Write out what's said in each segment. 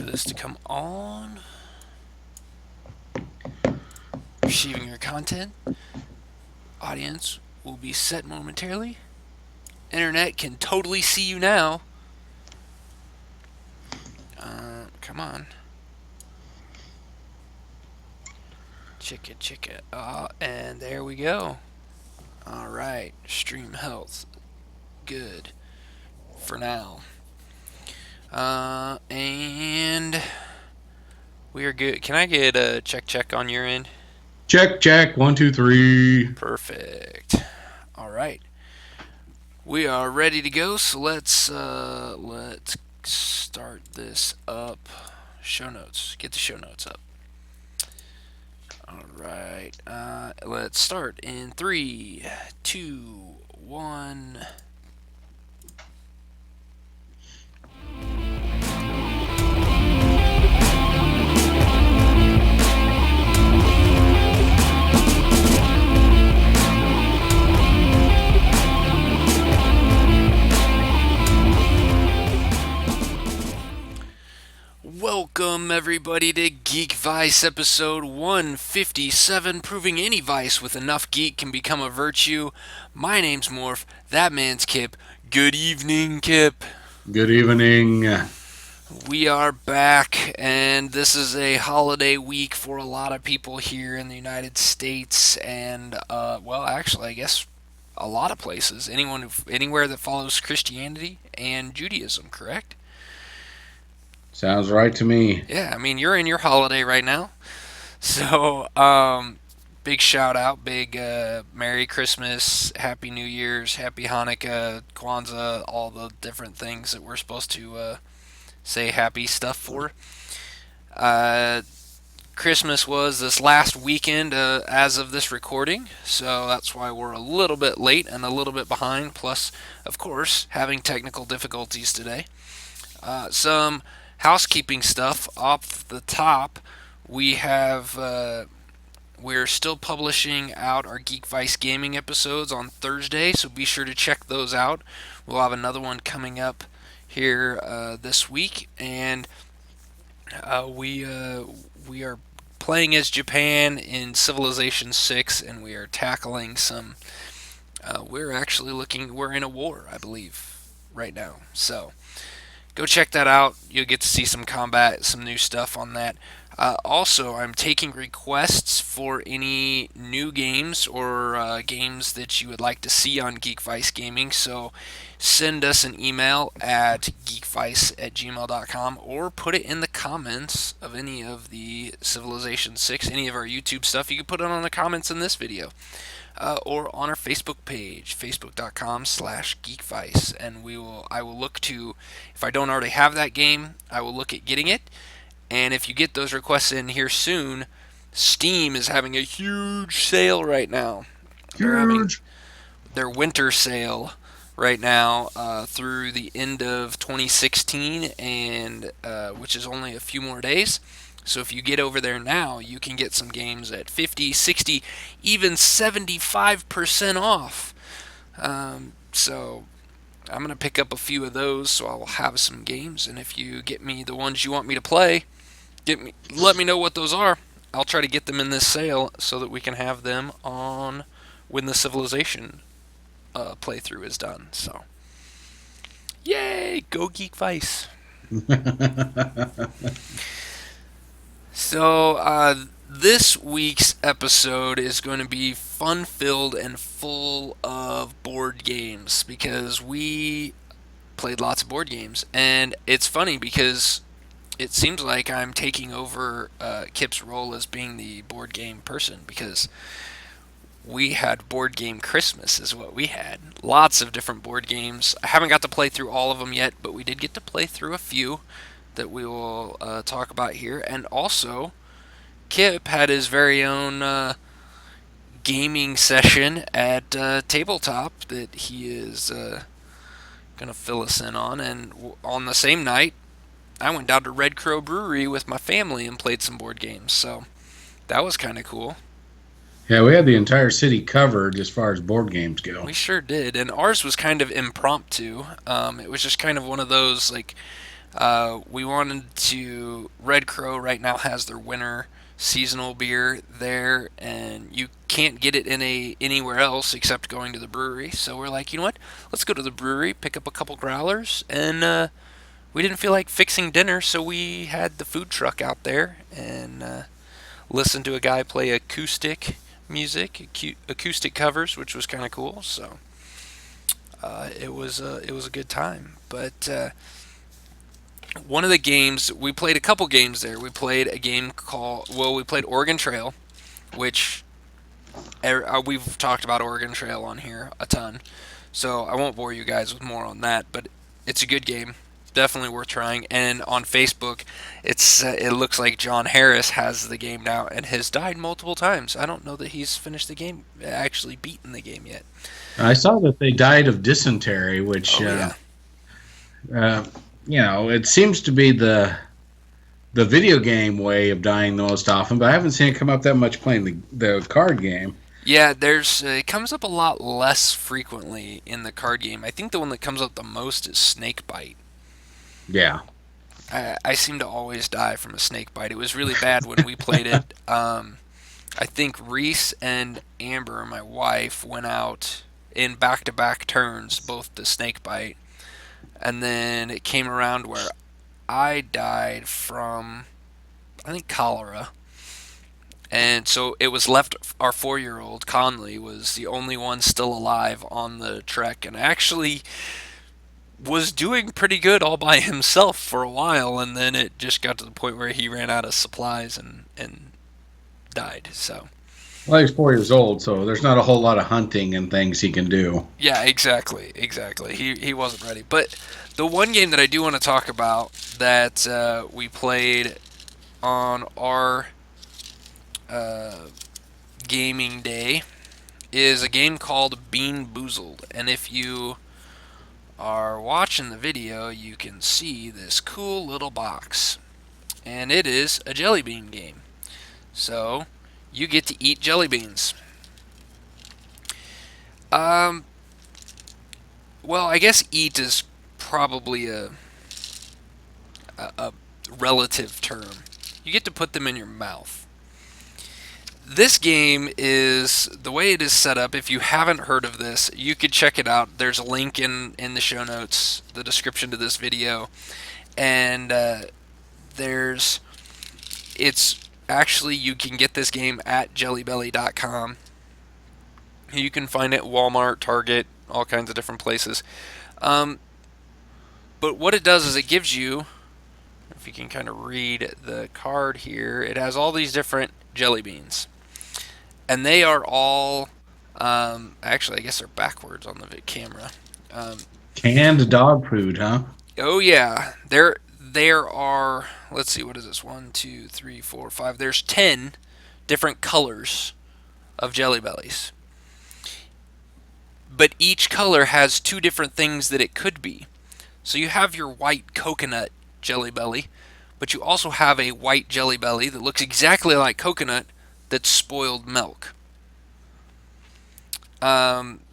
this to come on. Receiving your content. Audience will be set momentarily. Internet can totally see you now. Come on. Chicka. And there we go. Alright. Stream health. Good. For now. And we are good. Can I get a check on your end? Check. 1, 2, 3. Perfect. Alright. We are ready to go, so let's start this up. Show notes. Get the show notes up. Alright. Let's start in 3, 2, 1. Welcome, everybody, to Geekvice episode 157, proving any vice with enough geek can become a virtue. My name's Morph, that man's Kip. Good evening, Kip. Good evening. We are back, and this is a holiday week for a lot of people here in the United States, and, well, actually, I guess a lot of places. Anywhere that follows Christianity and Judaism, correct? Sounds right to me. Yeah, I mean, you're in your holiday right now. So, big shout out, big Merry Christmas, Happy New Year's, Happy Hanukkah, Kwanzaa, all the different things that we're supposed to say happy stuff for. Uh, Christmas was this last weekend as of this recording, so that's why we're a little bit late and a little bit behind, plus, of course, having technical difficulties today. Some housekeeping stuff off the top. We're still publishing out our Geekvice gaming episodes on Thursday, so be sure to check those out. We'll have another one coming up here this week, and we are playing as Japan in Civilization 6, and we are tackling some. We're in a war, I believe, right now. So go check that out. You'll get to see some combat, some new stuff on that. Also, I'm taking requests for any new games or games that you would like to see on Geekvice Gaming. So send us an email at geekvice@gmail.com or put it in the comments of any of the Civilization 6, any of our YouTube stuff. You can put it on the comments in this video. Or on our Facebook page, facebook.com/geekvice, and I will look to, if I don't already have that game, I will look at getting it. And if you get those requests in here soon, Steam is having a huge sale right now. They're having Huge. their winter sale right now through the end of 2016, and which is only a few more days. So if you get over there now, you can get some games at 50, 60, even 75% off. So I'm going to pick up a few of those, so I'll have some games. And if you get me the ones you want me to play, let me know what those are. I'll try to get them in this sale so that we can have them on when the Civilization playthrough is done. So, yay! Go Geek Vice! So, this week's episode is going to be fun-filled and full of board games because we played lots of board games. And it's funny because it seems like I'm taking over Kip's role as being the board game person because we had board game Christmas is what we had. Lots of different board games. I haven't got to play through all of them yet, but we did get to play through a few that we will talk about here. And also, Kip had his very own gaming session at Tabletop that he is going to fill us in on. And on the same night, I went down to Red Crow Brewery with my family and played some board games. So that was kind of cool. Yeah, we had the entire city covered as far as board games go. We sure did. And ours was kind of impromptu. It was just kind of one of those, like, We wanted to. Red Crow right now has their winter seasonal beer there, and you can't get it in anywhere else except going to the brewery. So we're like, you know what? Let's go to the brewery, pick up a couple growlers, and we didn't feel like fixing dinner, so we had the food truck out there and listened to a guy play acoustic music, acoustic covers, which was kind of cool. So it was a good time. But one of the games we played a couple games there. We played a game called we played Oregon Trail, which we've talked about Oregon Trail on here a ton. So I won't bore you guys with more on that, but it's a good game. Definitely worth trying. And on Facebook, it looks like John Harris has the game now and has died multiple times. I don't know that he's finished the game, actually beaten the game yet. I saw that they died of dysentery, which Oh yeah, uh, it seems to be the video game way of dying the most often, but I haven't seen it come up that much playing the card game. yeah. There's it comes up a lot less frequently in the card game. I think the one that comes up the most is snake bite. Yeah. I seem to always die from a snake bite. It was really bad when we played it. I think Reese and Amber, my wife, went out in back-to-back turns, both the snake bite, and then it came around where I died from, I think, cholera. And so it was left. Our 4-year-old Conley was the only one still alive on the trek, and actually was doing pretty good all by himself for a while. And then it just got to the point where he ran out of supplies and died. So Well, he's 4 years old, so there's not a whole lot of hunting and things he can do. yeah, exactly. He wasn't ready. But the one game that I do want to talk about that we played on our uh, gaming day is a game called Bean Boozled. And if you are watching the video, you can see this cool little box. And it is a jelly bean game. So you get to eat jelly beans. Um, well, I guess eat is probably a relative term. You get to put them in your mouth. This game is the way it is set up. If you haven't heard of this, you could check it out. There's a link in the show notes, the description to this video, and there's it's actually you can get this game at jellybelly.com. You can find it at Walmart, Target, all kinds of different places. Um, but what it does is it gives you, if you can kind of read the card here, it has all these different jelly beans. And they are all, actually, I guess they're backwards on the camera. Um, Canned dog food, huh? oh, yeah. There are, let's see, what is this? 1, 2, 3, 4, 5. There's 10 different colors of Jelly Bellies. But each color has two different things that it could be. So you have your white coconut Jelly Belly, but you also have a white Jelly Belly that looks exactly like coconut that's spoiled milk.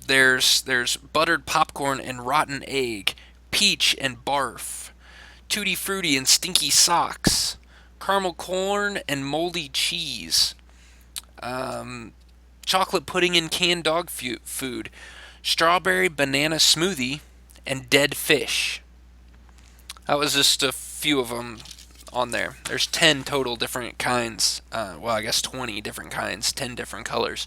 There's buttered popcorn and rotten egg, peach and barf, tutti frutti and stinky socks, caramel corn and moldy cheese, um, chocolate pudding and canned dog food, strawberry banana smoothie, and dead fish. That was just a few of them on there. There's 10 total different kinds. Well, I guess 20 different kinds, 10 different colors.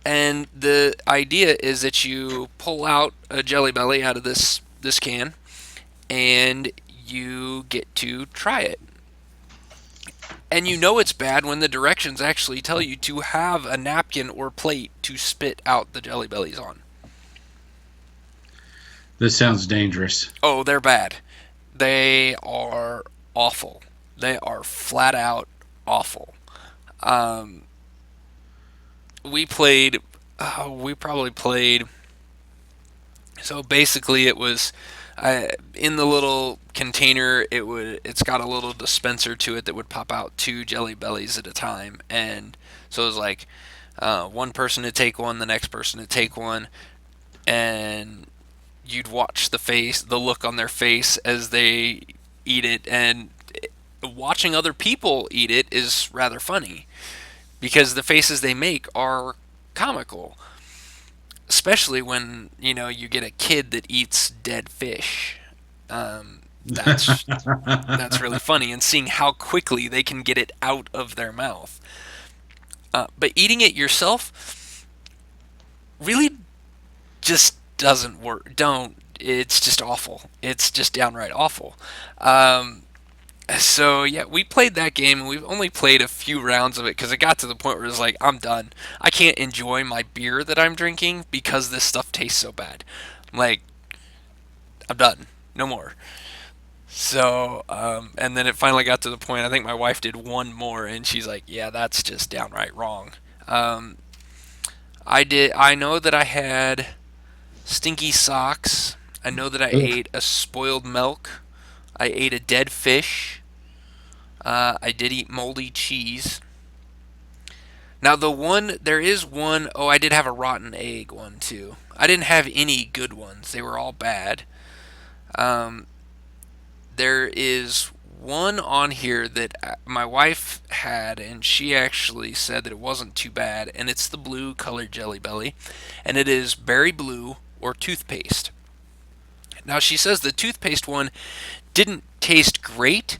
And the idea is that you pull out a Jelly Belly out of this can, and you get to try it. And you know it's bad when the directions actually tell you to have a napkin or plate to spit out the Jelly Bellies on. This sounds dangerous. Oh, they're bad. They are awful. They are flat out awful. Um, we played. We probably played. So basically, it was in the little container. It's got a little dispenser to it that would pop out two Jelly Bellies at a time, and so it was like one person to take one, the next person to take one, and you'd watch the look on their face as they eat it, and watching other people eat it is rather funny because the faces they make are comical, especially when you get a kid that eats dead fish. That's really funny, and seeing how quickly they can get it out of their mouth. But eating it yourself really just doesn't work. Don't. It's just awful. It's just downright awful. So yeah, we played that game, and we've only played a few rounds of it because it got to the point where it was like, I'm done. I can't enjoy my beer that I'm drinking because this stuff tastes so bad. Like, I'm done. No more. So, and then it finally got to the point. I think my wife did one more, and she's like, "Yeah, that's just downright wrong." Um, I did. I know that I had stinky socks. I know that I Ugh. ate a spoiled milk. I ate a dead fish. I did eat moldy cheese. Now there is one, oh, I did have a rotten egg one too. I didn't have any good ones. They were all bad. Um, there is one on here that my wife had, and she actually said that it wasn't too bad, and it's the blue colored Jelly Belly, and it is berry blue or toothpaste. Now she says the toothpaste one didn't taste great,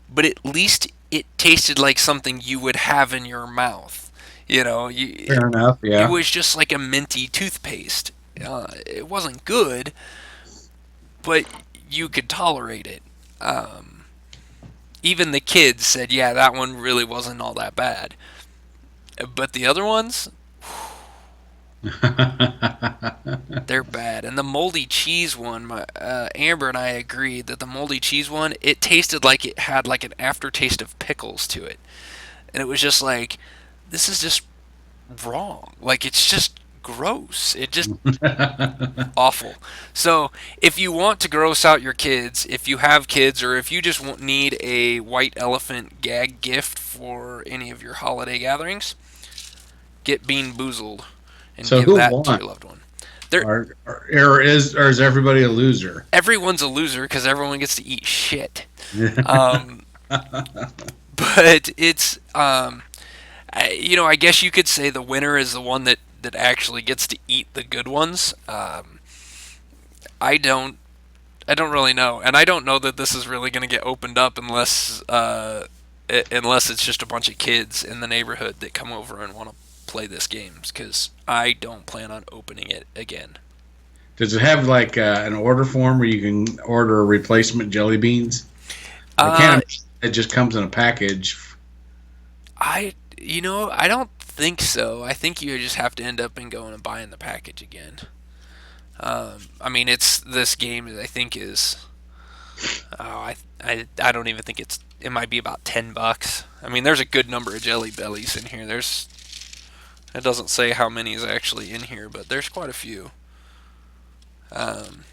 but at least it tasted like something you would have in your mouth. Fair enough. It Yeah. was just like a minty toothpaste. It wasn't good, but you could tolerate it. Um, Even the kids said, yeah, that one really wasn't all that bad. But the other ones, they're bad. And the moldy cheese one, Amber and I agreed that the moldy cheese one, it tasted like it had like an aftertaste of pickles to it. And it was just like, this is just wrong. Like, it's just gross. It just awful. So, if you want to gross out your kids, if you have kids, or if you just need a white elephant gag gift for any of your holiday gatherings, get Bean Boozled and So give who that to won? your loved one. They're, Or is everybody a loser? everyone's a loser because everyone gets to eat shit. Um, but it's, I guess you could say the winner is the one that actually gets to eat the good ones. I don't I don't really know, and I don't know that this is really going to get opened up unless it's just a bunch of kids in the neighborhood that come over and want to play this game. Because I don't plan on opening it again. Does it have like an order form where you can order replacement jelly beans? I can't Uh, imagine it just comes in a package. I don't think so. I think you just have to end up and going and buying the package again. I mean, it's this game that I think is. Oh, I don't even think it might be about $10. I mean, there's a good number of Jelly Bellies in here. It doesn't say how many is actually in here, but there's quite a few. Um,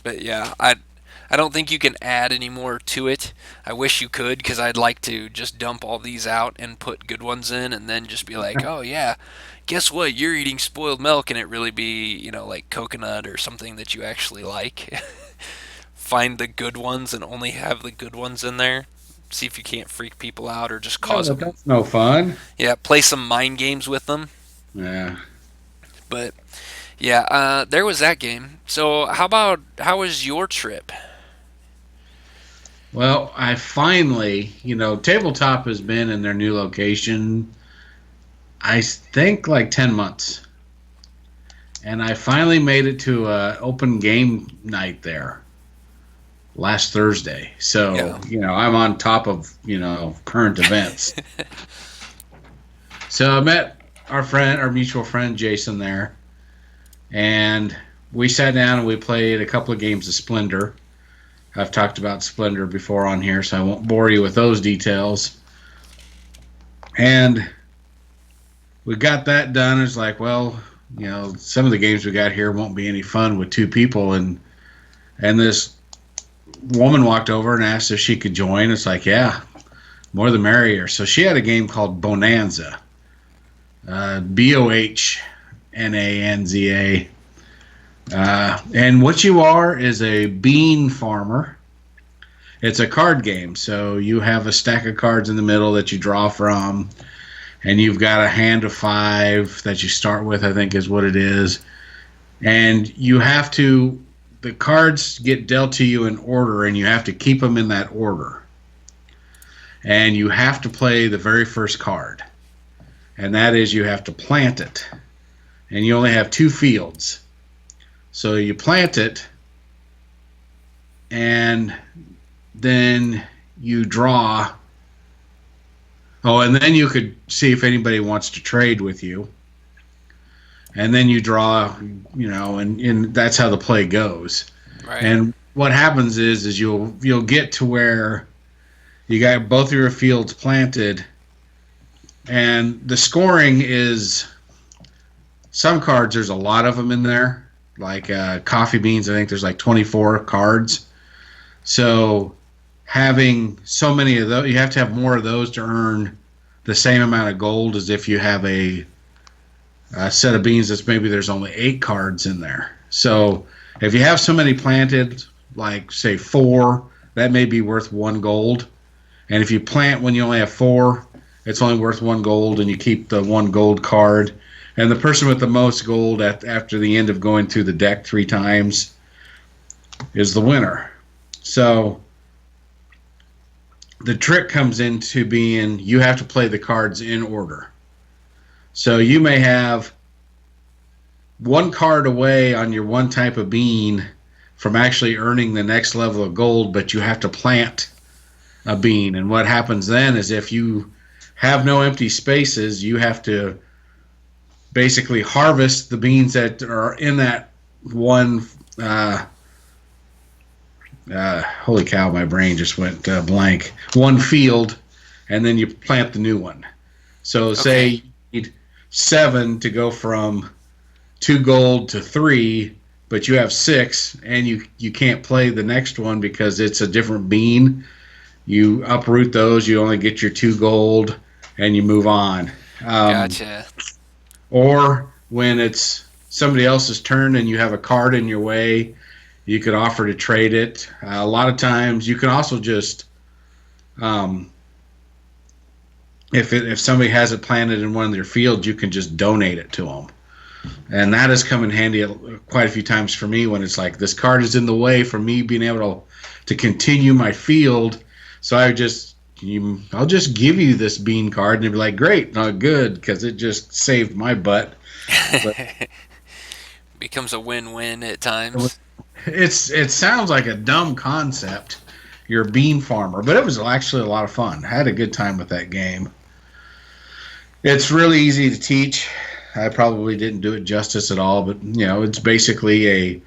but yeah, I don't think you can add any more to it. I wish you could, because I'd like to just dump all these out and put good ones in, and then just be like, oh yeah, guess what? You're eating spoiled milk, and it really be like coconut or something that you actually like. Find the good ones and only have the good ones in there. See if you can't freak people out or just Yeah, cause but them. that's no fun. Yeah, play some mind games with them. Yeah. But yeah, there was that game. So how was your trip? Well, I finally, tabletop has been in their new location, I think like 10 months. And I finally made it to a open game night there last Thursday. So, Yeah. I'm on top of, current events. So I met our mutual friend Jason there, and we sat down and we played a couple of games of Splendor. I've talked about Splendor before on here, so I won't bore you with those details. And we got that done. It's like, well, some of the games we got here won't be any fun with two people. And this woman walked over and asked if she could join. It's like, yeah, more the merrier. So she had a game called Bonanza, Bonanza. And what you are is a bean farmer. It's a card game. So you have a stack of cards in the middle that you draw from, and you've got a hand of five that you start with, I think is what it is. And the cards get dealt to you in order, and you have to keep them in that order. And you have to play the very first card. And that is you have to plant it. And you only have two fields. So you plant it, and then you draw. Oh, and then you could see if anybody wants to trade with you. And then you draw, and that's how the play goes. Right. And what happens is you'll get to where you got both of your fields planted, and the scoring is some cards. There's a lot of them in there, like coffee beans. I think there's like 24 cards. So having so many of those, you have to have more of those to earn the same amount of gold as if you have a set of beans that's maybe there's only 8 cards in there. So if you have so many planted, like say 4, that may be worth 1 gold. And if you plant when you only have 4, it's only worth 1 gold, and you keep the 1 gold card. And the person with the most gold after the end of going through the deck 3 times is the winner. So the trick comes into being you have to play the cards in order. So you may have 1 card away on your one type of bean from actually earning the next level of gold, but you have to plant a bean. And what happens then is if you have no empty spaces, you have to basically harvest the beans that are in that one. Holy cow, my brain just went blank. 1 field, and then you plant the new one. So say you need 7 to go from 2 gold to 3, but you have 6, and you can't play the next one because it's a different bean. You uproot those, you only get your 2 gold, and you move on. Gotcha. Or when it's somebody else's turn and you have a card in your way, you could offer to trade it. A lot of times you can also just, if somebody has it planted in one of their fields, you can just donate it to them. And that has come in handy quite a few times for me when it's like, this card is in the way for me being able to continue my field. So I'll just give you this bean card, and they'd be like, great, good, because it just saved my butt. But Becomes a win-win at times. it sounds like a dumb concept. You're a bean farmer, but it was actually a lot of fun. I had a good time with that game. It's really easy to teach. I probably didn't do it justice at all, but it's basically a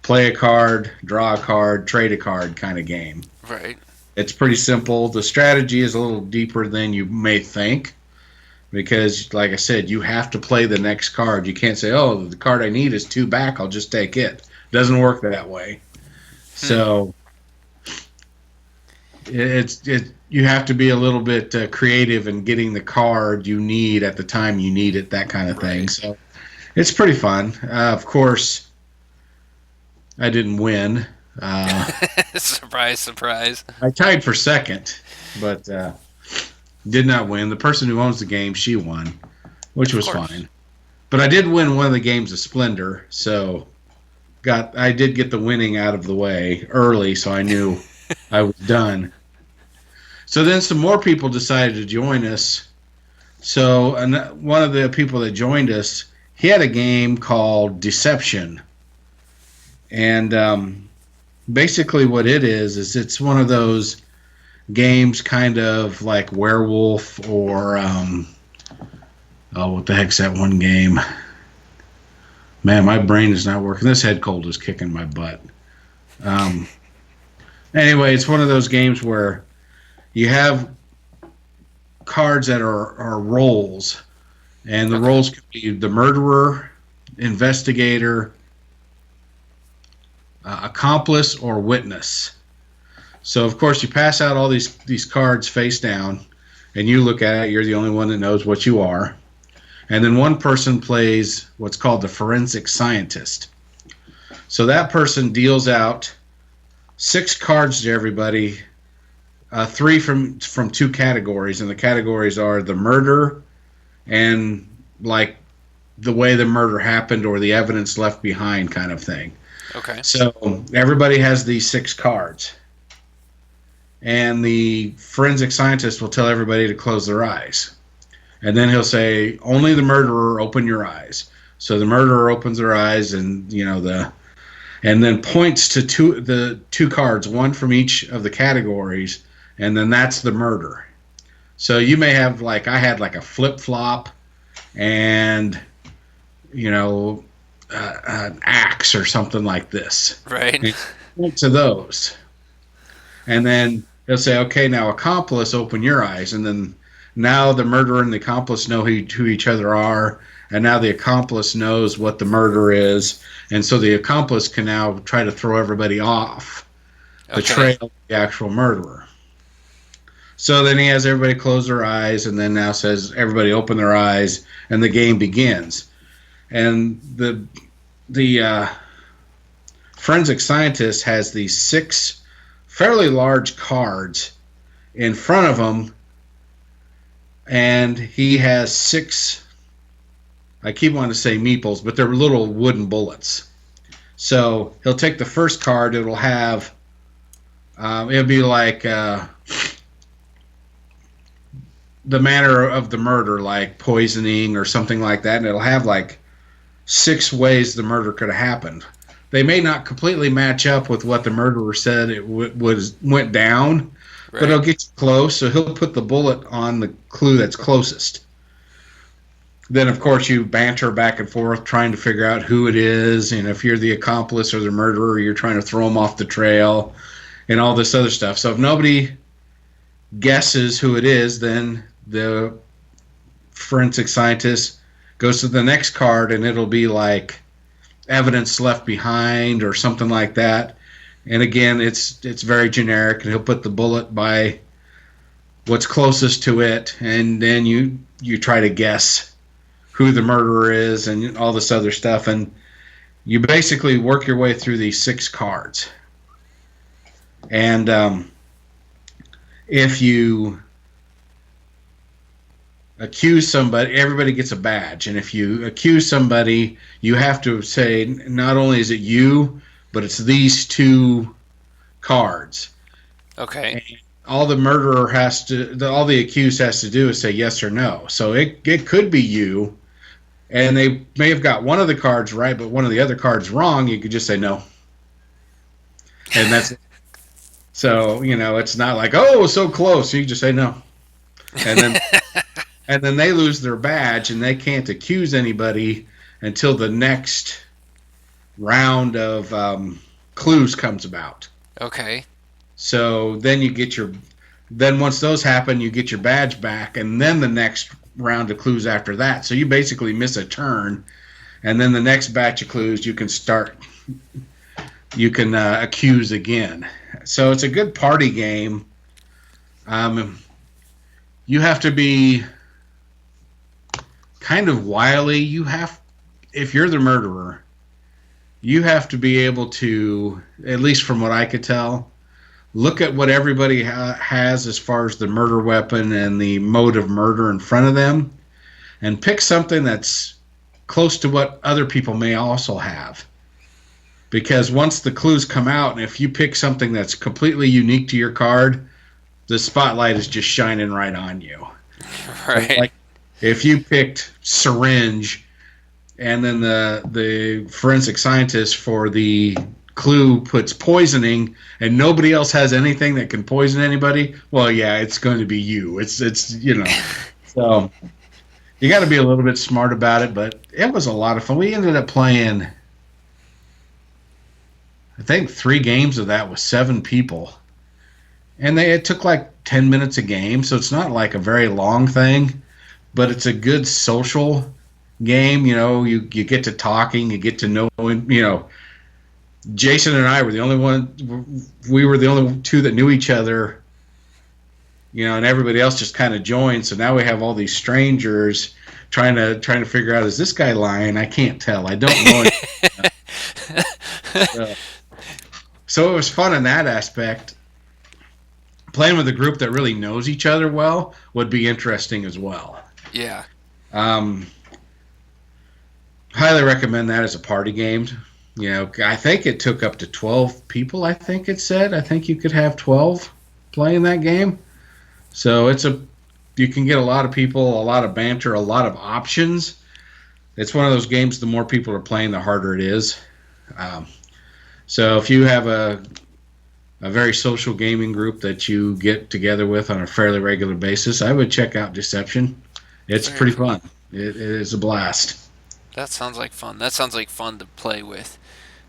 play a card, draw a card, trade a card kind of game. Right. It's pretty simple. The strategy is a little deeper than you may think because, like I said, you have to play the next card. You can't say, oh, the card I need is 2 back, I'll just take it. It doesn't work that way. So you have to be a little bit creative in getting the card you need at the time you need it, that kind of thing. So it's pretty fun. Of course, I didn't win. Surprise, surprise. I tied for second, but did not win. The person who owns the game, she won, which was fine. But I did win one of the games of Splendor, so I did get the winning out of the way early, so I knew I was done. So then some more people decided to join us. So one of the people that joined us, he had a game called Deception. And basically what it is it's one of those games kind of like Werewolf or, what the heck's that one game? Man, my brain is not working. This head cold is kicking my butt. Anyway, it's one of those games where you have cards that are roles, and the roles could be the murderer, investigator, accomplice, or witness. So, of course, you pass out all these cards face down, and you look at it. You're the only one that knows what you are. And then one person plays what's called the forensic scientist. So that person deals out 6 cards to everybody, three from 2 categories, and the categories are the murder and like the way the murder happened or the evidence left behind kind of thing. Okay. So everybody has these 6 cards, and the forensic scientist will tell everybody to close their eyes. And then he'll say, only the murderer, open your eyes. So the murderer opens their eyes, and and then points to the 2 cards, one from each of the categories, and then that's the murder. So you may have, like, I had like a flip flop and an axe or something like this. Right. And point to those, and then they'll say, okay, now accomplice, open your eyes. And then now the murderer and the accomplice know who each other are, and now the accomplice knows what the murder is, and so the accomplice can now try to throw everybody off the trail of the actual murderer. So then he has everybody close their eyes, and then now says everybody open their eyes, and the game begins. And the forensic scientist has these 6 fairly large cards in front of him, and he has 6, I keep wanting to say meeples, but they're little wooden bullets. So he'll take the first card. It'll have, it'll be like the manner of the murder, like poisoning or something like that, and it'll have like 6 ways the murder could have happened. They may not completely match up with what the murderer said it went down, right, but it'll get you close. So he'll put the bullet on the clue that's closest. Then, of course, you banter back and forth trying to figure out who it is, and if you're the accomplice or the murderer, you're trying to throw them off the trail and all this other stuff. So if nobody guesses who it is, then the forensic scientist goes to the next card, and it'll be like evidence left behind or something like that. And again, it's very generic, and he'll put the bullet by what's closest to it, and then you try to guess who the murderer is and all this other stuff, and you basically work your way through these 6 cards. And if you accuse somebody, everybody gets a badge, and if you accuse somebody, you have to say not only is it you, but it's these 2 cards. Okay. And all the murderer all the accused has to do is say yes or no. So it could be you, and they may have got one of the cards right, but one of the other cards wrong. You could just say no, and that's it. So it's not like, oh, so close. You just say no, and then and then they lose their badge, and they can't accuse anybody until the next round of clues comes about. Okay. So then once those happen, you get your badge back, and then the next round of clues after that. So you basically miss a turn, and then the next batch of clues you can accuse again. So it's a good party game. You have to be kind of wily. If you're the murderer, you have to be able to, at least from what I could tell, look at what everybody has as far as the murder weapon and the mode of murder in front of them, and pick something that's close to what other people may also have. Because once the clues come out, and if you pick something that's completely unique to your card, the spotlight is just shining right on you. Right. Like if you picked syringe, and then the forensic scientist for the clue puts poisoning, and nobody else has anything that can poison anybody, well, yeah, it's going to be you. It's so you got to be a little bit smart about it, but it was a lot of fun. We ended up playing, I think, 3 games of that with 7 people, and it took like 10 minutes a game, so it's not like a very long thing, but it's a good social game. You get to talking, you get to know, Jason and I were the only we were the only 2 that knew each other, and everybody else just kind of joined. So now we have all these strangers trying to figure out, is this guy lying? I can't tell. I don't know. Uh, so it was fun in that aspect. Playing with a group that really knows each other well would be interesting as well. Yeah. Um, Highly recommend that as a party game. I think it took up to 12 people. I think it said. I think you could have 12 playing that game. So you can get a lot of people, a lot of banter, a lot of options. It's one of those games. The more people are playing, the harder it is. Um, so if you have a very social gaming group that you get together with on a fairly regular basis, I would check out Deception. It's Very pretty cool. fun. It is a blast. That sounds like fun. That sounds like fun to play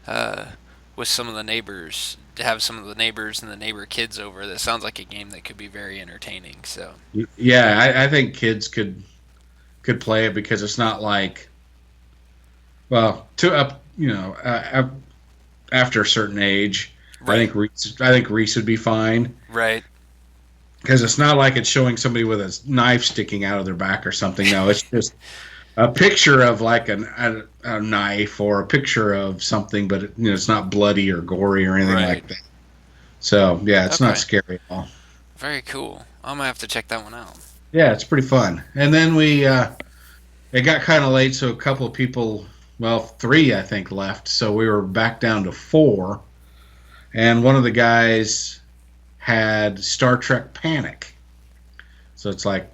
uh, with some of the neighbors. To have some of the neighbors and the neighbor kids over. That sounds like a game that could be very entertaining. So. Yeah, I think kids could play it because it's not like, well, to up after a certain age. Right. I think Reese would be fine Right. because it's not like it's showing somebody with a knife sticking out of their back or something. No, it's just a picture of like a knife or a picture of something, but it's not bloody or gory or anything Right. like that. So yeah, it's not Okay. scary at all. Very cool. I'm gonna have to check that one out. Yeah, it's pretty fun. And then it got kind of late, so a couple of people, well, three I think left, so we were back down to four. And one of the guys had Star Trek Panic. So it's like,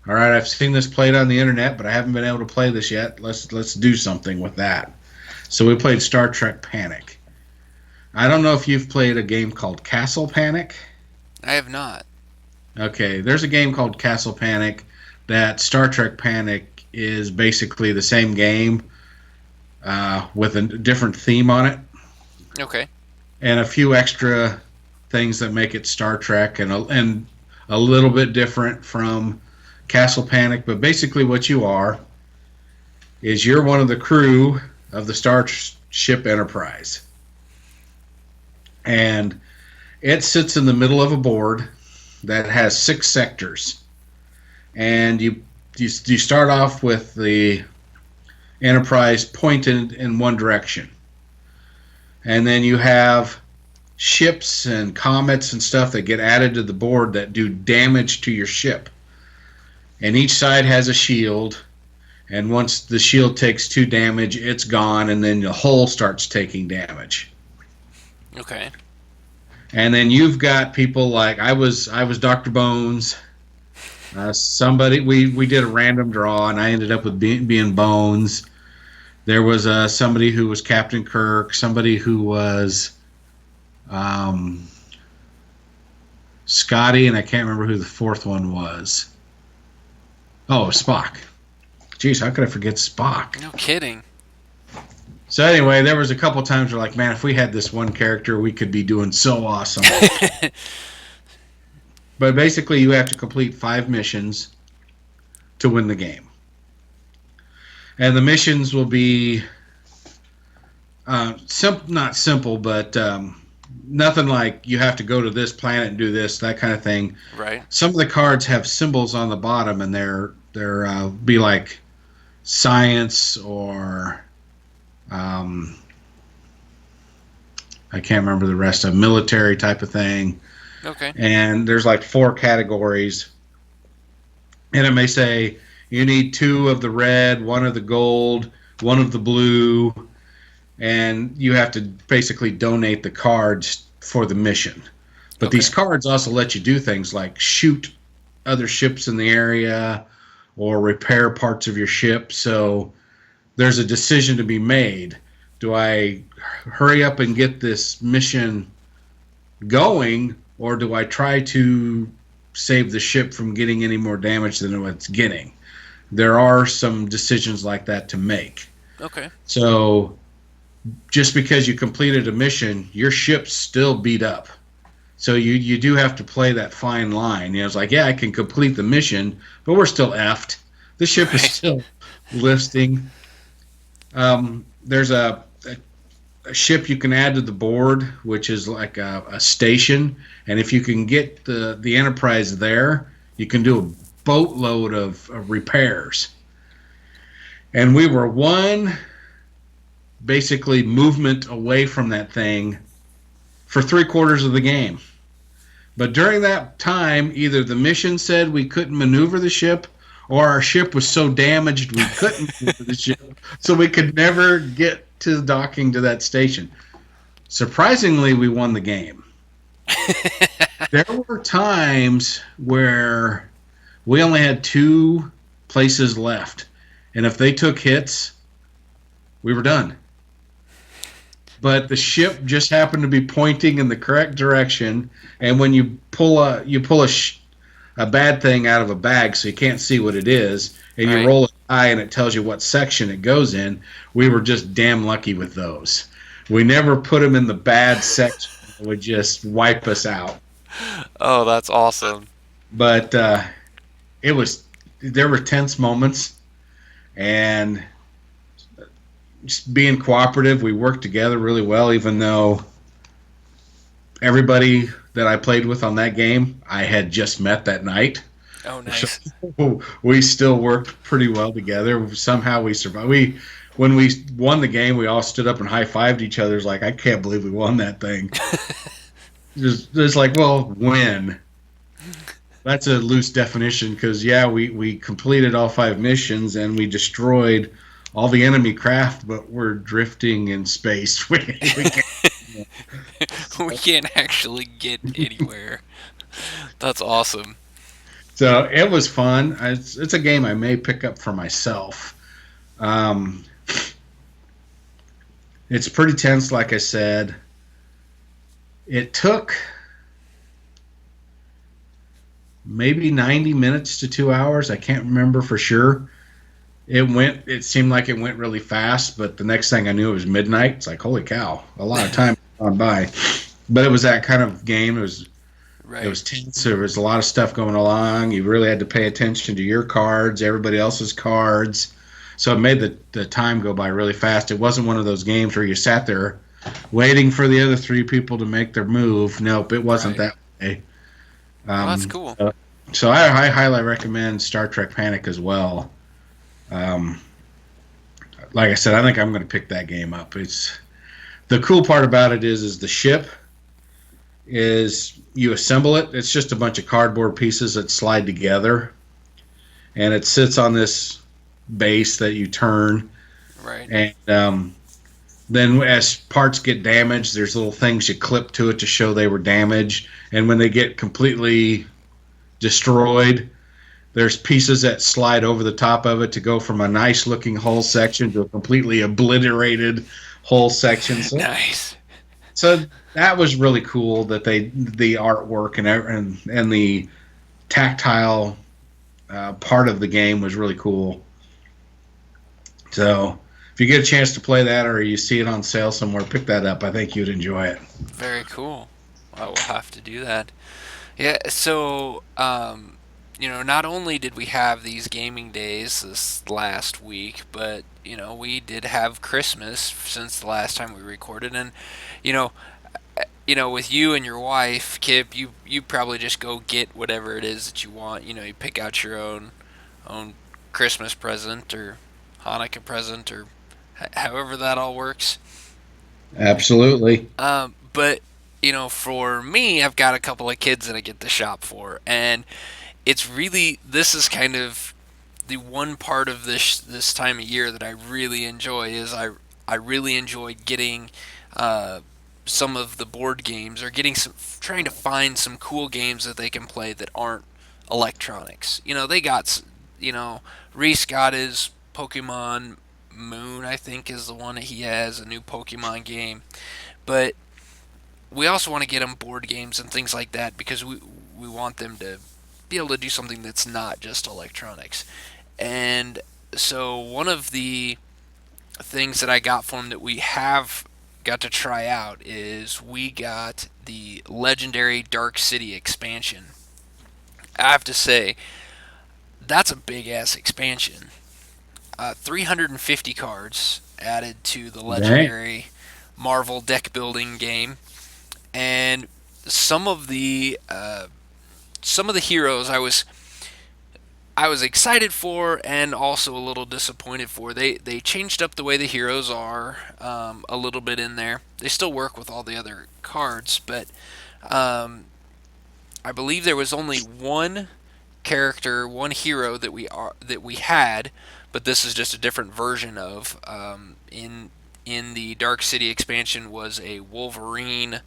all right, I've seen this played on the internet, but I haven't been able to play this yet. Let's do something with that. So we played Star Trek Panic. I don't know if you've played a game called Castle Panic. I have not. Okay, there's a game called Castle Panic that Star Trek Panic is basically the same game with a different theme on it Okay. and a few extra things that make it Star Trek and a little bit different from Castle Panic. But basically, what you are is you're one of the crew of the Starship Enterprise, and it sits in the middle of a board that has 6 sectors, and you start off with the Enterprise pointed in one direction, and then you have ships and comets and stuff that get added to the board that do damage to your ship. And each side has a shield, and once the shield takes 2 damage, it's gone, and then the hull starts taking damage. Okay. And then you've got people like I was Dr. Bones. Somebody we did a random draw, and I ended up with being Bones. There was somebody who was Captain Kirk, somebody who was um, Scotty, and I can't remember who the fourth one was. Oh, Spock. Jeez, how could I forget Spock? No kidding. So anyway, there was a couple times where like, man, if we had this one character, we could be doing so awesome. But basically, you have to complete 5 missions to win the game. And the missions will be not simple, but nothing like you have to go to this planet and do this, that kind of thing. Right. Some of the cards have symbols on the bottom, and they're be like science or I can't remember the rest of military type of thing. Okay. And there's like 4 categories, and it may say you need 2 of the red, 1 of the gold, 1 of the blue, and you have to basically donate the cards for the mission. But Okay. these cards also let you do things like shoot other ships in the area or repair parts of your ship. So there's a decision to be made. Do I hurry up and get this mission going, or do I try to save the ship from getting any more damage than it's getting? There are some decisions like that to make. Okay. So just because you completed a mission, your ship's still beat up. So you do have to play that fine line. It's like, yeah, I can complete the mission, but we're still effed. The ship is Right. still listing. There's a ship you can add to the board, which is like a station. And if you can get the Enterprise there, you can do a boatload of repairs. And we were one basically movement away from that thing for 3/4 of the game. But during that time, either the mission said we couldn't maneuver the ship, or our ship was so damaged we couldn't maneuver the ship, so we could never get to docking to that station. Surprisingly, we won the game. There were times where we only had two places left, and if they took hits, we were done. But the ship just happened to be pointing in the correct direction, and when you pull a bad thing out of a bag so you can't see what it is, and you Right. roll it high and it tells you what section it goes in, we were just damn lucky with those. We never put them in the bad section that would just wipe us out. Oh, that's awesome. But it was there were tense moments, and just being cooperative, we worked together really well, even though everybody that I played with on that game I had just met that night. Oh, So nice. we still worked pretty well together. Somehow we survived. When we won the game, we all stood up and high fived each other. It's like, I can't believe we won that thing. Just like, well, when? That's a loose definition because yeah, we completed all five missions and we destroyed all the enemy craft, but we're drifting in space. We can't. We can't actually get anywhere. That's awesome. So it was fun. It's a game I may pick up for myself. Um, it's pretty tense, like I said. It took maybe 90 minutes to 2 hours. I can't remember for sure. It seemed like it went really fast, but the next thing I knew it was midnight. It's like, holy cow, a lot of time gone by. But it was that kind of game. It Right. was tense. There was a lot of stuff going along. You really had to pay attention to your cards, everybody else's cards. So it made the time go by really fast. It wasn't one of those games where you sat there waiting for the other three people to make their move. Nope, it wasn't Right. that way. Well, that's Um, cool. so I highly recommend Star Trek Panic as well. Um, like I said, I think I'm going to pick that game up. It's the cool part about it is the ship is you assemble it. It's just a bunch of cardboard pieces that slide together, and it sits on this base that you turn. Right. And then as parts get damaged, there's little things you clip to it to show they were damaged. And when they get completely destroyed, there's pieces that slide over the top of it to go from a nice looking hull section to a completely obliterated hull section. Nice. So that was really cool that the artwork and the tactile part of the game was really cool. So if you get a chance to play that or you see it on sale somewhere, pick that up. I think you'd enjoy it. Very cool. I will have to do that. Yeah, so not only did we have these gaming days this last week, but we did have Christmas since the last time we recorded, and you know, with you and your wife, Kip, you probably just go get whatever it is that you want. You pick out your own Christmas present or Hanukkah present or however that all works. Absolutely. But for me, I've got a couple of kids that I get to shop for, and this is kind of the one part of this time of year that I really enjoy is I really enjoy getting some of the board games or trying to find some cool games that they can play that aren't electronics. They got Reese got his Pokemon Moon, I think is the one that he has, a new Pokemon game, but we also want to get them board games and things like that because we want them to be able to do something that's not just electronics. And so one of the things that I got for them that we have got to try out is we got the legendary Dark City expansion. I have to say that's a big ass expansion. 350 cards added to the Dang. legendary Marvel deck building game, and some of the some of the heroes I was excited for and also a little disappointed for. They changed up the way the heroes are a little bit in there. They still work with all the other cards, but um, I believe there was only one character, one hero that we had, but this is just a different version of. In the Dark City expansion was a Wolverine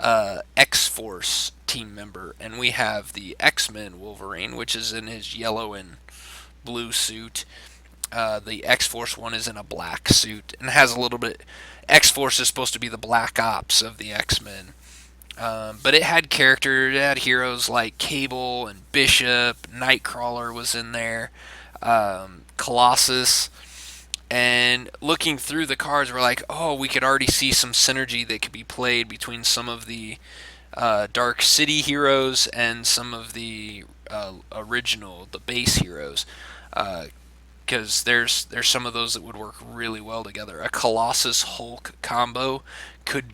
X Force team member, and we have the X Men Wolverine, which is in his yellow and blue suit. The X Force one is in a black suit and has a little bit. X Force is supposed to be the Black Ops of the X Men. But it had characters, it had heroes like Cable and Bishop, Nightcrawler was in there, Colossus. And looking through the cards, we're like, oh, we could already see some synergy that could be played between some of the Dark City heroes and some of the original, the base heroes. Because there's some of those that would work really well together. A Colossus Hulk combo could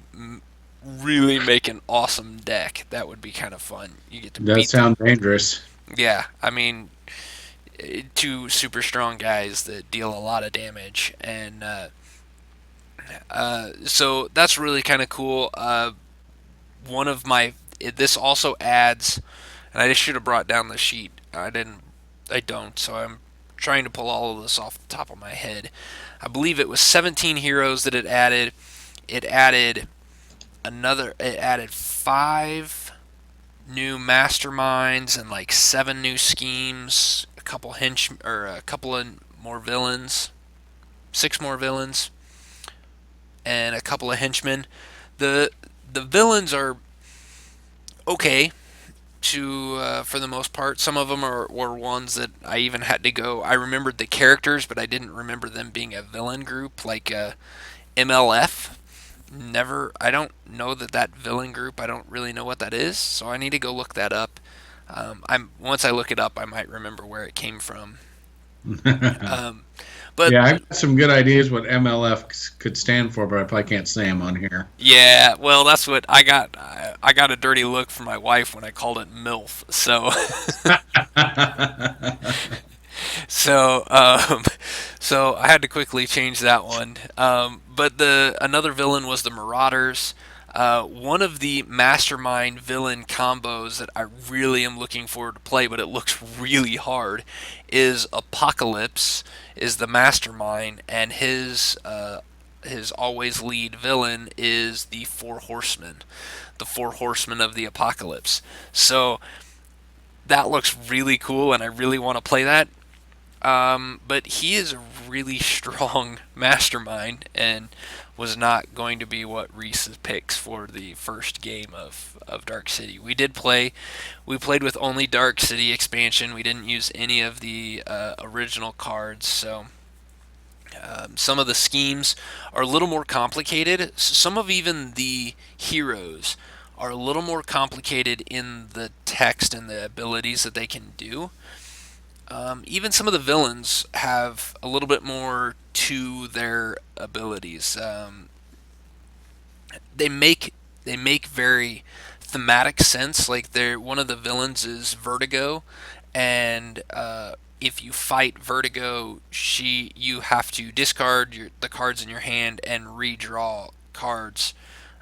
really make an awesome deck. That would be kind of fun. You get to Does beat them. sound dangerous. Yeah, I mean, two super strong guys that deal a lot of damage, and so that's really kind of cool. One of my this also adds, and I just should have brought down the sheet. I didn't. I don't. So I'm trying to pull all of this off the top of my head. I believe it was 17 heroes that it added. It added another. It added 5 new masterminds and like 7 new schemes. A couple or a couple of more villains. 6 more villains and a couple of henchmen. The the villains are okay to for the most part. Some of them were ones that I even had to go. I remembered the characters, but I didn't remember them being a villain group like MLF. Never. I don't know that villain group. I don't really know what that is, so I need to go look that up. I'm once I look it up, I might remember where it came from. Um, but Yeah, I got some good ideas what MLF could stand for, but I probably can't say them on here. yeah, well, that's what I got. I got a dirty look from my wife when I called it MILF. So, so, so I had to quickly change that one. But the another villain was the Marauders. One of the mastermind villain combos that I really am looking forward to play, but it looks really hard, is Apocalypse is the mastermind, and his always lead villain is the Four Horsemen of the Apocalypse. So that looks really cool, and I really want to play that. But he is a really strong mastermind and was not going to be what Reese picks for the first game of Dark City. We played with only Dark City expansion. We didn't use any of the original cards, so some of the schemes are a little more complicated. Some of even the heroes are a little more complicated in the text and the abilities that they can do. Even some of the villains have a little bit more to their abilities. They make very thematic sense. Like they're one of the villains is Vertigo, and if you fight Vertigo, you have to discard the cards in your hand and redraw cards,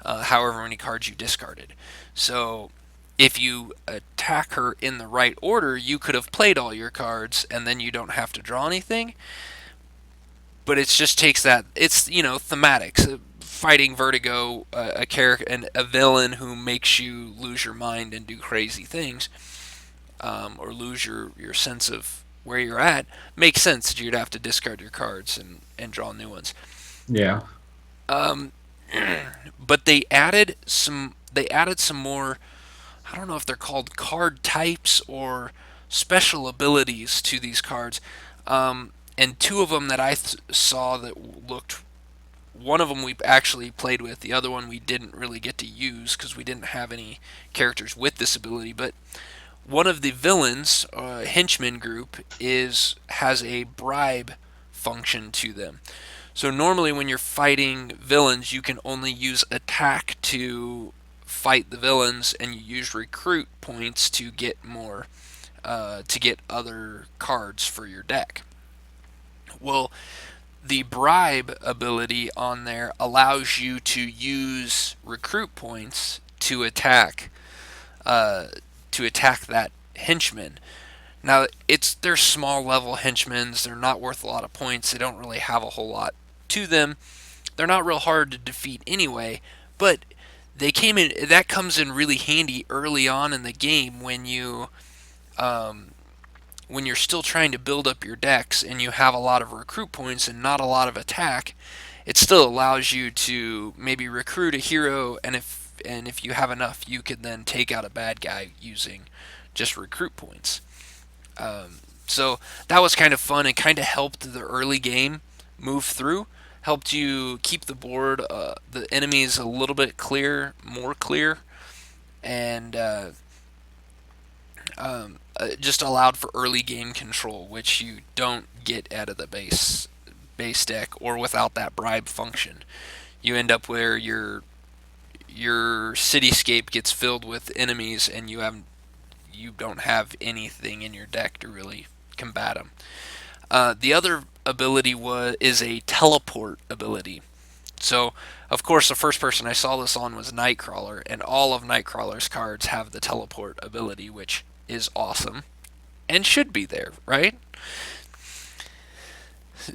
however many cards you discarded. So if you attack her in the right order, you could have played all your cards and then you don't have to draw anything. But it just takes that. It's thematics. Fighting Vertigo, a character and a villain who makes you lose your mind and do crazy things, or lose your sense of where you're at, makes sense that you'd have to discard your cards and draw new ones. Yeah. Um, but they added some. They added some more. I don't know if they're called card types or special abilities to these cards. And 2 of them that I saw that looked. One of them we actually played with. The other one we didn't really get to use because we didn't have any characters with this ability. But one of the villains, henchman group, has a bribe function to them. So normally when you're fighting villains, you can only use attack to fight the villains, and you use recruit points to get more to get other cards for your deck. Well, the bribe ability on there allows you to use recruit points uh, to attack that henchman. Now they're small level henchmen. They're not worth a lot of points. They don't really have a whole lot to them. They're not real hard to defeat anyway. But they came in. That comes in really handy early on in the game um, when you're still trying to build up your decks and you have a lot of recruit points and not a lot of attack. It still allows you to maybe recruit a hero, and if you have enough, you could then take out a bad guy using just recruit points. So that was kind of fun and kind of helped the early game move through. Helped you keep the board, the enemies a little bit more clear, and just allowed for early game control, which you don't get out of the base deck or without that bribe function. You end up where your cityscape gets filled with enemies, and you don't have anything in your deck to really combat them. The other ability is a teleport ability. So, of course, the first person I saw this on was Nightcrawler, and all of Nightcrawler's cards have the teleport ability, which is awesome and should be there, right?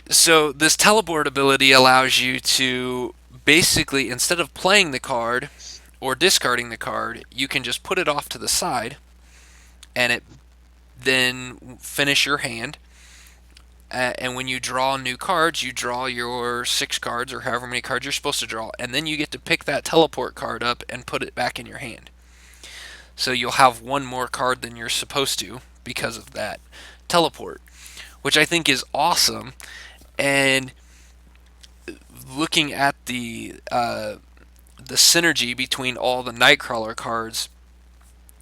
So, this teleport ability allows you to basically, instead of playing the card or discarding the card, you can just put it off to the side and it then finish your hand. And when you draw new cards, you draw your 6 cards or however many cards you're supposed to draw, and then you get to pick that teleport card up and put it back in your hand. So you'll have one more card than you're supposed to because of that teleport, which I think is awesome. And looking at the synergy between all the Nightcrawler cards,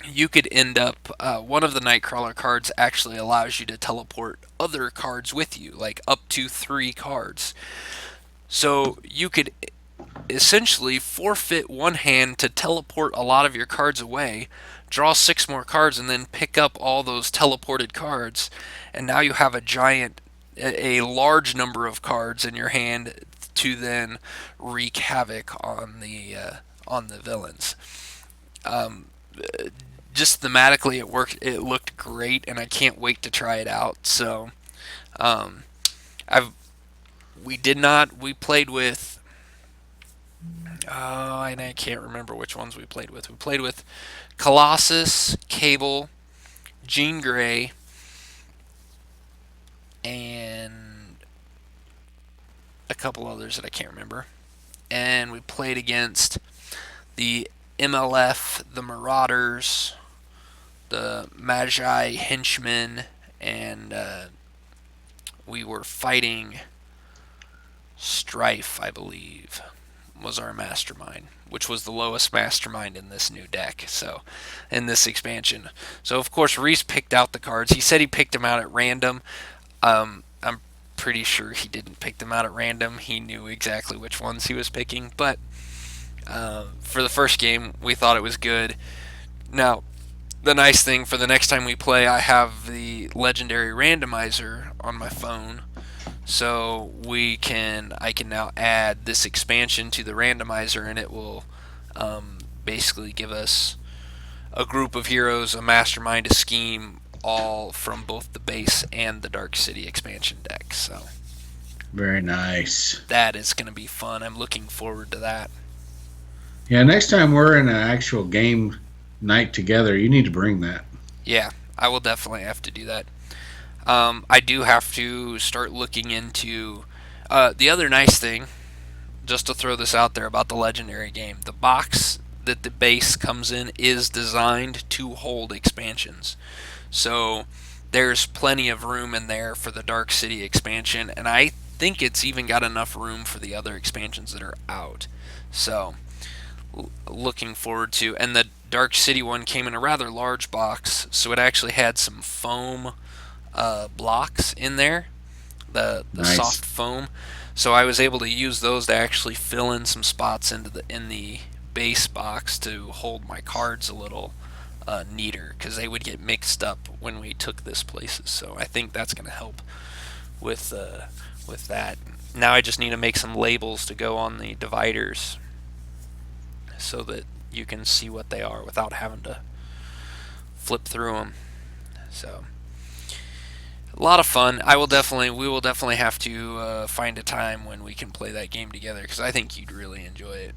you could end up one of the Nightcrawler cards actually allows you to teleport other cards with you, like up to 3 cards. So you could essentially forfeit one hand to teleport a lot of your cards away, draw 6 more cards, and then pick up all those teleported cards, and now you have a large number of cards in your hand to then wreak havoc on the villains. Um, just thematically, it worked. It looked great, and I can't wait to try it out. So, um, I've we did not. We played with. Oh, and I can't remember which ones we played with. We played with Colossus, Cable, Jean Grey, and a couple others that I can't remember. And we played against the MLF, the Marauders, the Magi Henchmen, and we were fighting Strife, I believe, was our mastermind, which was the lowest mastermind in this new deck. So, in this expansion. So, of course, Reese picked out the cards. He said he picked them out at random. I'm pretty sure he didn't pick them out at random. He knew exactly which ones he was picking. But for the first game, we thought it was good. Now, the nice thing for the next time we play, I have the legendary randomizer on my phone, so I can now add this expansion to the randomizer, and it will basically give us a group of heroes, a mastermind, a scheme, all from both the base and the Dark City expansion deck. So Very nice. that is going to be fun. I'm looking forward to that. Yeah, next time we're in an actual game night together, you need to bring that. Yeah, I will definitely have to do that. I do have to start looking into the other nice thing, just to throw this out there about the Legendary game. The box that the base comes in is designed to hold expansions. So there's plenty of room in there for the Dark City expansion, and I think it's even got enough room for the other expansions that are out. So looking forward to. And the Dark City one came in a rather large box, so it actually had some foam blocks in there, the Nice. soft foam. So I was able to use those to actually fill in some spots in the base box to hold my cards a little neater because they would get mixed up when we took this places. So I think that's going to help with with that. Now I just need to make some labels to go on the dividers so that you can see what they are without having to flip through them. So a lot of fun. We will definitely have to find a time when we can play that game together because I think you'd really enjoy it.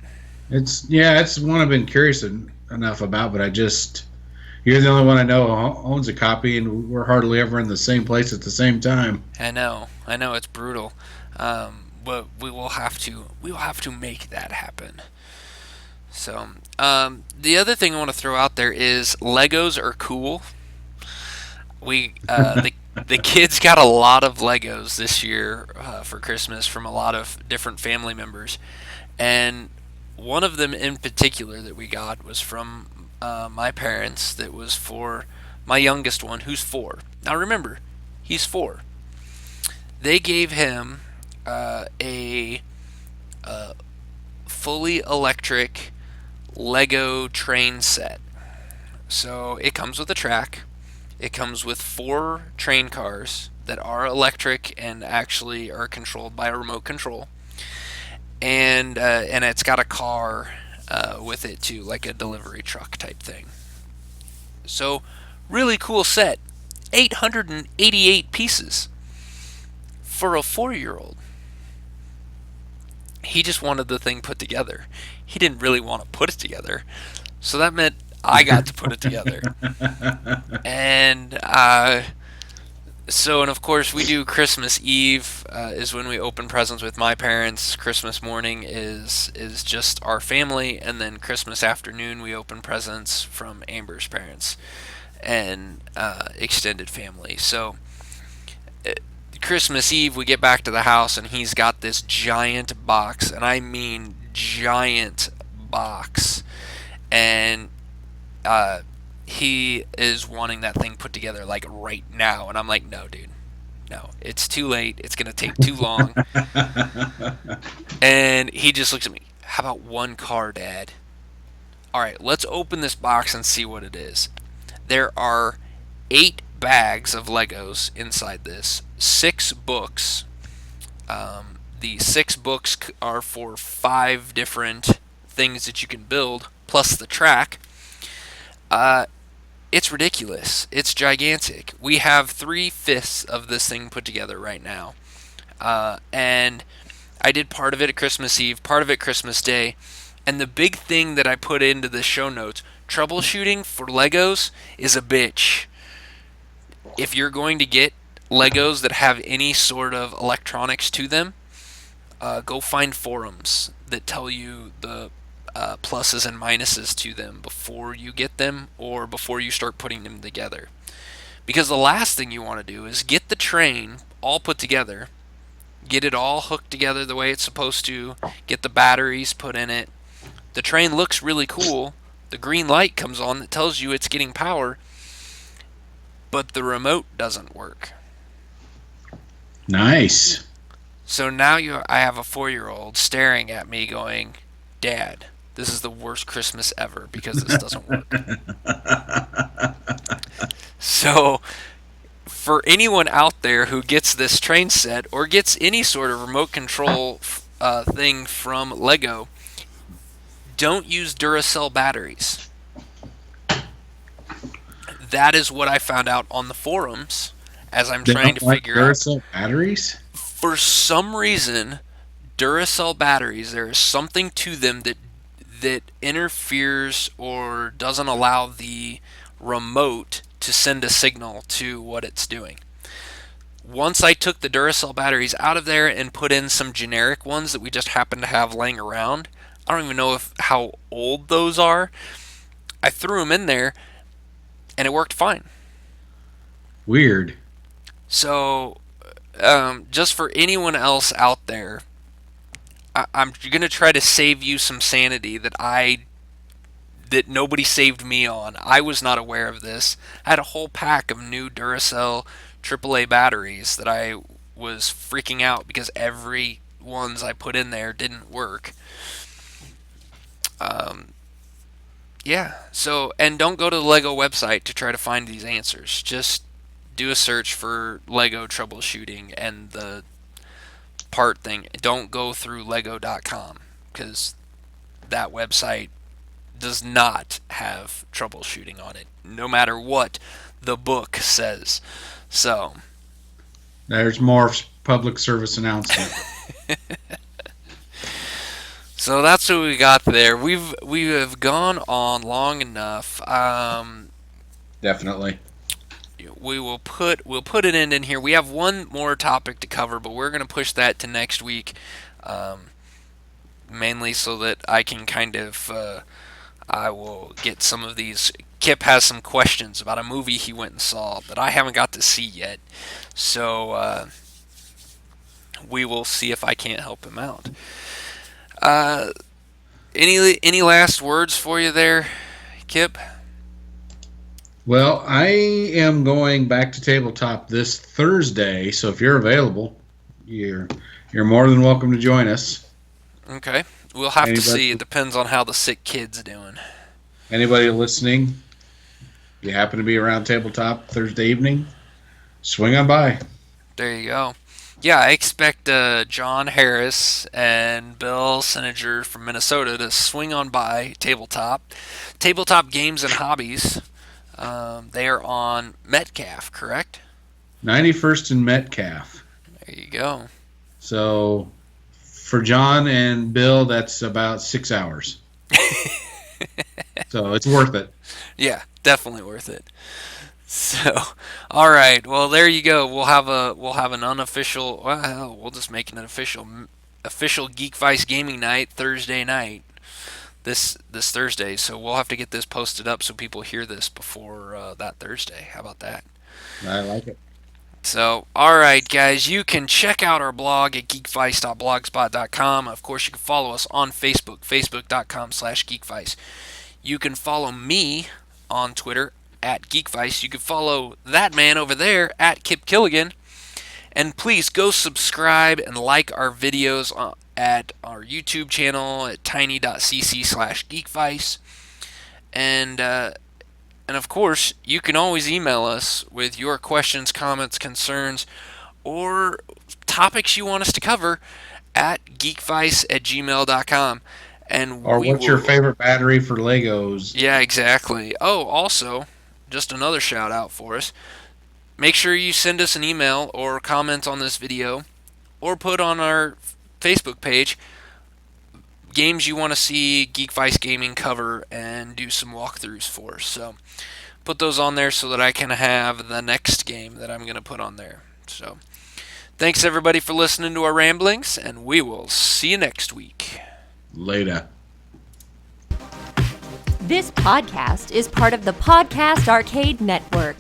It's one I've been curious enough about, but you're the only one I know who owns a copy, and we're hardly ever in the same place at the same time. I know, it's brutal, but we will have to make that happen. So, the other thing I want to throw out there is Legos are cool. The kids got a lot of Legos this year for Christmas from a lot of different family members, and one of them in particular that we got was from my parents. That was for my youngest one, who's 4. Now remember, he's 4. They gave him a fully electric Lego train set. So it comes with a track. It comes with 4 train cars that are electric and actually are controlled by a remote control, and it's got a car with it too, like a delivery truck type thing. So really cool set. 888 pieces for a 4-year-old. He just wanted the thing put together. He didn't really want to put it together, so that meant I got to put it together. And and of course we do Christmas Eve is when we open presents with my parents. Christmas morning is just our family, and then Christmas afternoon we open presents from Amber's parents and extended family. So uh, Christmas Eve we get back to the house and he's got this giant box, and I mean giant box, and uh, he is wanting that thing put together like right now, and I'm like, no, dude, no, it's too late. It's gonna take too long. And he just looks at me. How about one car, Dad? All right, let's open this box and see what it is. There are 8 bags of Legos inside this, 6 books. The 6 books are for 5 different things that you can build, plus the track. Uh, it's ridiculous. It's gigantic. We have 3/5 of this thing put together right now. And I did part of it at Christmas Eve, part of it Christmas Day. And the big thing that I put into the show notes, troubleshooting for Legos is a bitch. If you're going to get Legos that have any sort of electronics to them, go find forums that tell you the pluses and minuses to them before you get them or before you start putting them together. Because the last thing you want to do is get the train all put together, get it all hooked together the way it's supposed to, get the batteries put in it. The train looks really cool. The green light comes on that tells you it's getting power, but the remote doesn't work. Nice. So I have a 4-year-old staring at me going, Dad, this is the worst Christmas ever because this doesn't work. So, for anyone out there who gets this train set or gets any sort of remote control thing from Lego, don't use Duracell batteries. That is what I found out on the forums as I'm They trying don't to like figure out. Duracell batteries? For some reason, Duracell batteries, there is something to them that interferes or doesn't allow the remote to send a signal to what it's doing. Once I took the Duracell batteries out of there and put in some generic ones that we just happen to have laying around, I don't even know how old those are. I threw them in there and it worked fine. Weird. So, just for anyone else out there, I'm gonna try to save you some sanity that nobody saved me on. I was not aware of this. I had a whole pack of new Duracell AAA batteries that I was freaking out because every ones I put in there didn't work. Um, Yeah. So, and don't go to the Lego website to try to find these answers. Just do a search for Lego troubleshooting and the part thing. Don't go through lego.com because that website does not have troubleshooting on it, no matter what the book says. So, There's Morph's public service announcement. so that's what we got there. We have gone on long enough. Definitely. We'll put an end in here. We have one more topic to cover, but we're going to push that to next week, mainly so that I can kind of I will get some of these. Kip has some questions about a movie he went and saw that I haven't got to see yet, so we will see if I can't help him out. Uh, any last words for you there, Kip? Well, I am going back to tabletop this Thursday, so if you're available, you're you're more than welcome to join us. Okay, we'll have to Anybody see. It depends on how the sick kid's doing. anybody listening, if you happen to be around tabletop Thursday evening, swing on by. There you go. Yeah, I expect John Harris and Bill Sininger from Minnesota to swing on by Tabletop. Tabletop Games and Hobbies. They are on Metcalf, correct? 91st and Metcalf. There you go. So for John and Bill, that's about 6 hours. So it's worth it. Yeah, definitely worth it. So, all right. Well, there you go. We'll have an unofficial. Well, we'll just make it an official Geekvice gaming night Thursday night. This Thursday. So we'll have to get this posted up so people hear this before that Thursday. How about that? I like it. So, all right, guys, you can check out our blog at geekvice.blogspot.com. Of course, you can follow us on Facebook, facebook.com/geekvice. You can follow me on Twitter at Geekvice. You can follow that man over there at Kip Killigan. And please go subscribe and like our videos at our YouTube channel at tiny.cc/geekvice. And of course, you can always email us with your questions, comments, concerns, or topics you want us to cover at geekvice@gmail.com. And Or we what's your will. favorite battery for Legos? Yeah, exactly. Oh, also, just another shout out for us. Make sure you send us an email or comment on this video or put on our Facebook page games you want to see Geekvice Gaming cover and do some walkthroughs for. So put those on there so that I can have the next game that I'm going to put on there. So thanks everybody for listening to our ramblings, and we will see you next week. Later. This podcast is part of the Podcast Arcade Network.